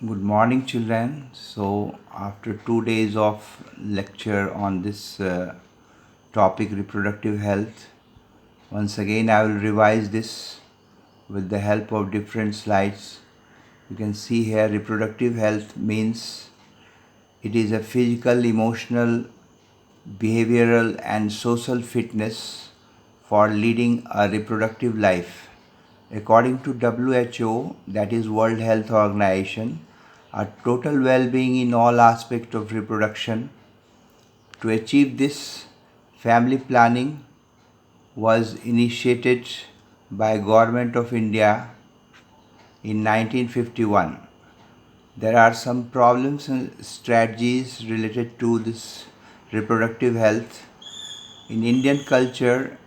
Good morning, children. So, after 2 days of lecture on this topic, reproductive health, once again I will revise this with the help of different slides. You can see here reproductive health means it is a physical, emotional, behavioral, and social fitness for leading a reproductive life. According to WHO, that is World Health Organization, a total well-being in all aspects of reproduction. To achieve this, family planning was initiated by Government of India in 1951. There are some problems and strategies related to this reproductive health. In Indian culture,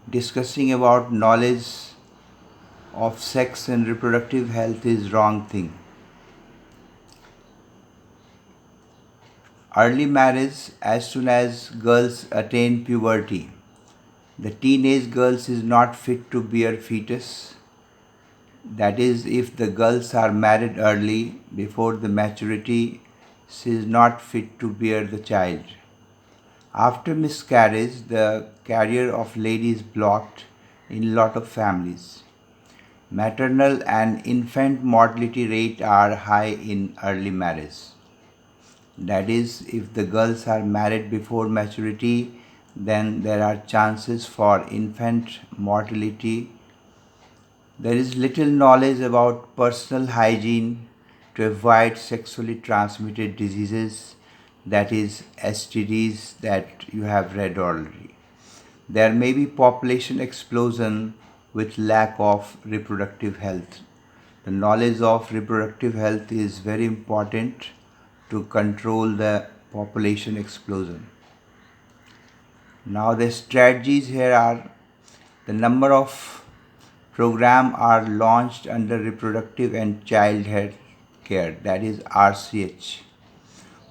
discussing about knowledge of sex and reproductive health is wrong thing. Early marriage as soon as girls attain puberty. The teenage girls is not fit to bear fetus. That is, if the girls are married early before the maturity, she is not fit to bear the child. After miscarriage, the career of lady is blocked in lot of families. Maternal and infant mortality rate are high in early marriage. That is, if the girls are married before maturity, then there are chances for infant mortality. There is little knowledge about personal hygiene to avoid sexually transmitted diseases, that is STDs, that you have read already. There may be population explosion with lack of reproductive health. The knowledge of reproductive health is very important to control the population explosion. Now the strategies here are: the number of programs are launched under reproductive and child health care, that is RCH.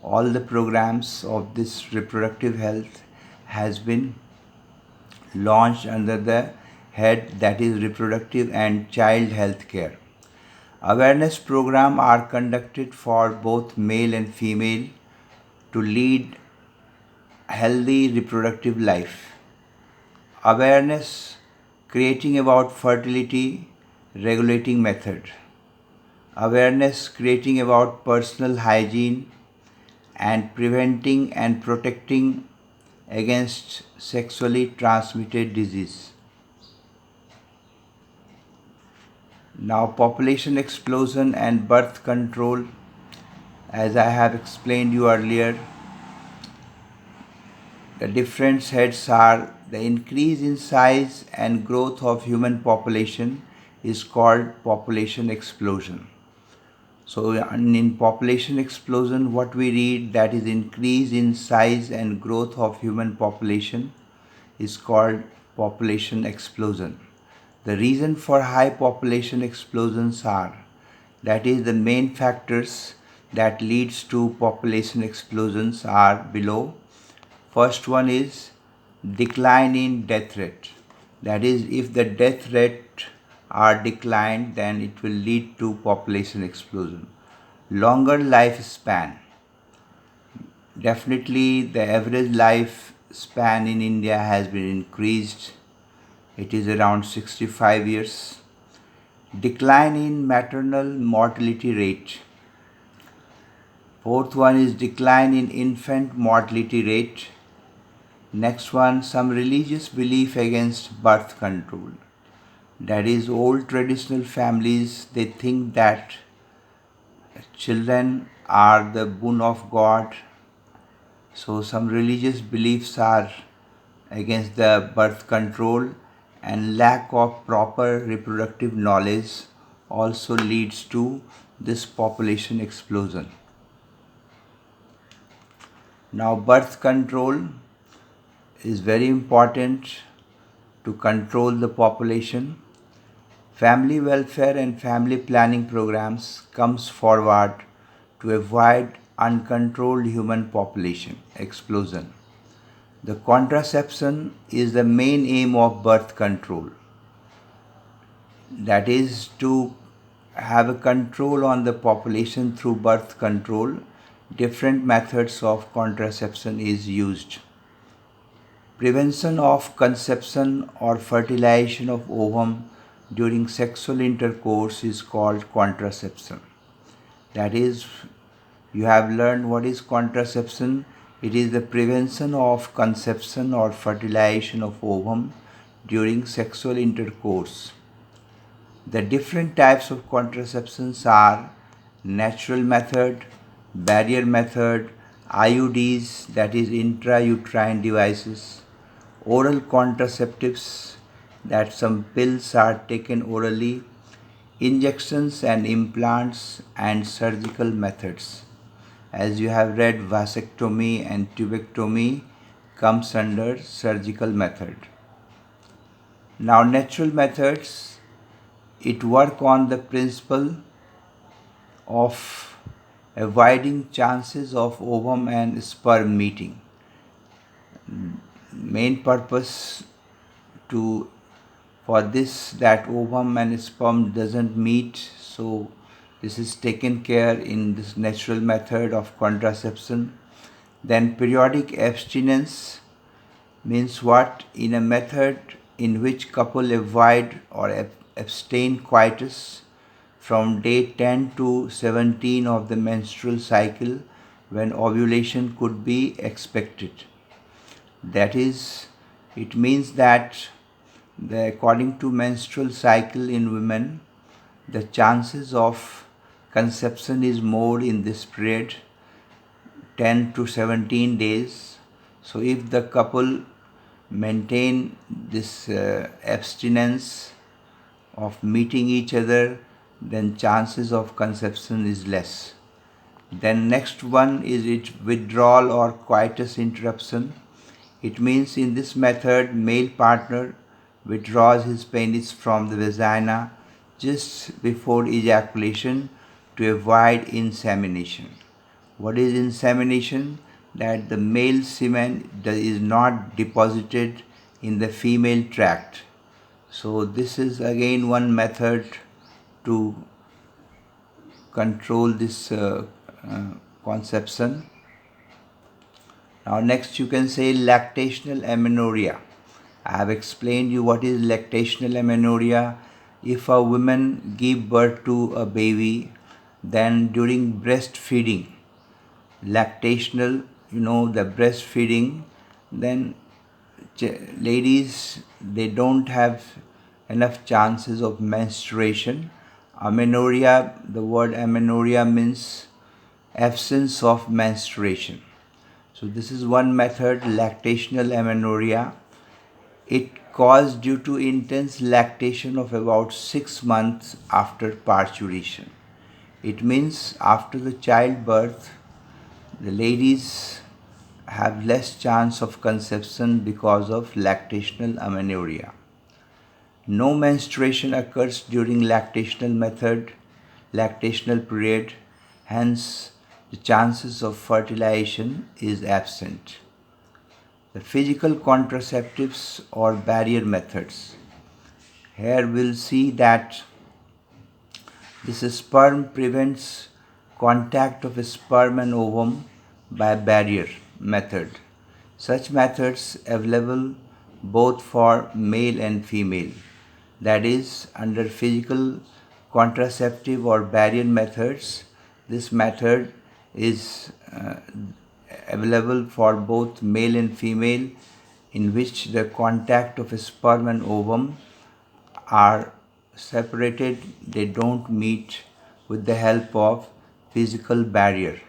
All the programs of this reproductive health has been launched under the head, that is reproductive and child health care. Awareness programs are conducted for both male and female to lead healthy reproductive life. Awareness creating about fertility regulating method. Awareness creating about personal hygiene and preventing and protecting against sexually transmitted disease. Now population explosion and birth control, as I have explained you earlier, the different heads are: the increase in size and growth of human population is called population explosion. So in population explosion, what we read, that is increase in size and growth of human population, is called population explosion. The reason for high population explosions are, that is the main factors that leads to population explosions are below. First one is decline in death rate. That is, if the death rate are declined, then it will lead to population explosion. Longer lifespan. Definitely the average lifespan in India has been increased. It is around 65 years. Decline in maternal mortality rate. Fourth one is decline in infant mortality rate. Next one, some religious belief against birth control. That is, old traditional families, they think that children are the boon of God. So some religious beliefs are against the birth control, and lack of proper reproductive knowledge also leads to this population explosion. Now birth control is very important to control the population. Family welfare and family planning programs comes forward to avoid uncontrolled human population explosion. The contraception is the main aim of birth control. That is to have a control on the population through birth control, different methods of contraception is used. Prevention of conception or fertilization of ovum during sexual intercourse is called contraception. That is, you have learned what is contraception. It is the prevention of conception or fertilization of ovum during sexual intercourse. The different types of contraceptions are natural method, barrier method, IUDs, that is intrauterine devices, oral contraceptives, that some pills are taken orally, injections and implants, and surgical methods. As you have read, vasectomy and tubectomy comes under surgical method. Now natural methods, it work on the principle of avoiding chances of ovum and sperm meeting. Main purpose to for this, that ovum and sperm doesn't meet, so this is taken care in this natural method of contraception. Then periodic abstinence means what? In a method in which couple avoid or abstain coitus from day 10 to 17 of the menstrual cycle, when ovulation could be expected. That is, it means that according to menstrual cycle in women, the chances of conception is more in this period, 10 to 17 days. So if the couple maintain this abstinence of meeting each other, then chances of conception is less. Then next one is withdrawal or coitus interruption. It means in this method, male partner withdraws his penis from the vagina just before ejaculation to avoid insemination. What is insemination? That the male semen is not deposited in the female tract. So this is again one method to control this conception. Now next you can say lactational amenorrhea. I have explained you what is lactational amenorrhea. If a woman give birth to a baby, then during breastfeeding, lactational, the breastfeeding, then ladies, they don't have enough chances of menstruation. Amenorrhea, the word amenorrhea means absence of menstruation. So this is one method, lactational amenorrhea. It caused due to intense lactation of about 6 months after parturition. It means after the childbirth, the ladies have less chance of conception because of lactational amenorrhea. No menstruation occurs during lactational period, hence the chances of fertilization is absent. The physical contraceptives or barrier methods. Here we'll see that this sperm prevents contact of sperm and ovum by barrier method. Such methods available both for male and female. That is, under physical contraceptive or barrier methods, this method is available for both male and female, in which the contact of sperm and ovum are separated, they don't meet with the help of physical barrier.